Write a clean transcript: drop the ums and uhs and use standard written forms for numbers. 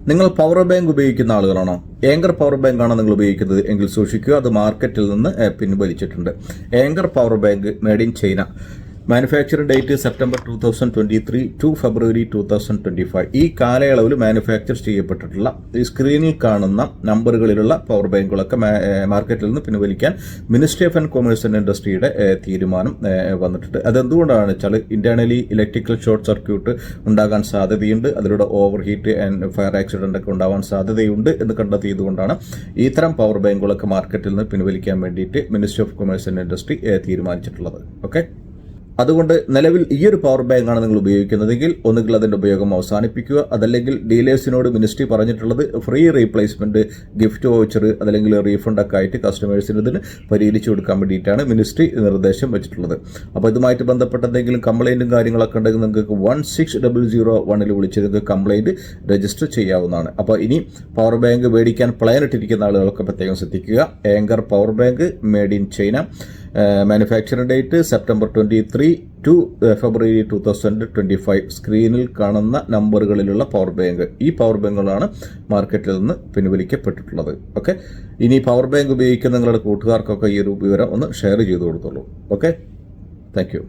നിങ്ങൾ power bank ഉപയോഗിക്കുന്ന ആളുകളാണോ? Anger power bank ആണോ നിങ്ങൾ ഉപയോഗിക്കുന്നത് എങ്കിൽ സൂക്ഷിക്കുക, അത് മാർക്കറ്റിൽ നിന്ന് പിൻവലിച്ചിട്ടുണ്ട്. Anker power bank made in China, manufacturing date September 2023 to February 2025. ഈ കാലയളവിൽ മാനുഫാക്ചർ ചെയ്യപ്പെട്ടിട്ടുള്ള ഈ സ്ക്രീനിൽ കാണുന്ന നമ്പറുകളിലുള്ള പവർ ബാങ്കുകളൊക്കെ മാർക്കറ്റിൽ നിന്ന് പിൻവലിക്കാൻ മിനിസ്ട്രി ഓഫ് കൊമേഴ്സ് ആൻഡ് ഇൻഡസ്ട്രിയുടെ തീരുമാനം വന്നിട്ടുണ്ട്. അതെന്തുകൊണ്ടാണെന്ന് വെച്ചാൽ ഇന്റേണലി ഇലക്ട്രിക്കൽ ഷോർട്ട് സർക്യൂട്ട് ഉണ്ടാകാൻ സാധ്യതയുണ്ട്, അതിലൂടെ over heat and fire accident ഒക്കെ ഉണ്ടാവാൻ സാധ്യതയുണ്ട് എന്ന് കണ്ടെത്തിയതുകൊണ്ടാണ് ഇത്തരം പവർ ബാങ്കുകളൊക്കെ മാർക്കറ്റിൽ നിന്ന് പിൻവലിക്കാൻ വേണ്ടിയിട്ട് ministry of commerce and industry തീരുമാനിച്ചിട്ടുള്ളത്. ഓക്കെ, അതുകൊണ്ട് നിലവിൽ ഈ ഒരു പവർ ബാങ്കാണ് നിങ്ങൾ ഉപയോഗിക്കുന്നതെങ്കിൽ ഒന്നുകിൽ അതിൻ്റെ ഉപയോഗം അവസാനിപ്പിക്കുക, അതല്ലെങ്കിൽ ഡീലേഴ്സിനോട് മിനിസ്ട്രി പറഞ്ഞിട്ടുള്ളത് ഫ്രീ റീപ്ലേസ്മെന്റ്, ഗിഫ്റ്റ് വൗച്ചർ, അതല്ലെങ്കിൽ റീഫണ്ട് ഒക്കെ ആയിട്ട് കസ്റ്റമേഴ്സിന് ഇതിന് പരിഹരിച്ചു കൊടുക്കാൻ വേണ്ടിയിട്ടാണ് മിനിസ്ട്രി നിർദ്ദേശം വെച്ചിട്ടുള്ളത്. അപ്പോൾ ഇതുമായിട്ട് ബന്ധപ്പെട്ട എന്തെങ്കിലും കംപ്ലൈൻറ്റും കാര്യങ്ങളൊക്കെ ഉണ്ടെങ്കിൽ നിങ്ങൾക്ക് 16001 വിളിച്ച് നിങ്ങൾക്ക് കംപ്ലൈൻറ്റ് രജിസ്റ്റർ ചെയ്യാവുന്നതാണ്. അപ്പോൾ ഇനി പവർ ബാങ്ക് മേടിക്കാൻ പ്ലാൻ ഇട്ടിരിക്കുന്ന ആളുകളൊക്കെ പ്രത്യേകം ശ്രദ്ധിക്കുക. Anker power bank made in China, manufacturing date September 23 to February 2025. സ്ക്രീനിൽ കാണുന്ന നമ്പറുകളിലുള്ള പവർ ബാങ്ക്, ഈ പവർ ബാങ്കുകളാണ് മാർക്കറ്റിൽ നിന്ന് പിൻവലിക്കപ്പെട്ടിട്ടുള്ളത്. ഓക്കെ, ഇനി പവർ ബാങ്ക് ഉപയോഗിക്കുന്ന നിങ്ങളുടെ കൂട്ടുകാർക്കൊക്കെ ഈ ഒരു വിവരം ഒന്ന് ഷെയർ ചെയ്ത് കൊടുത്തോളൂ. Okay, thank you.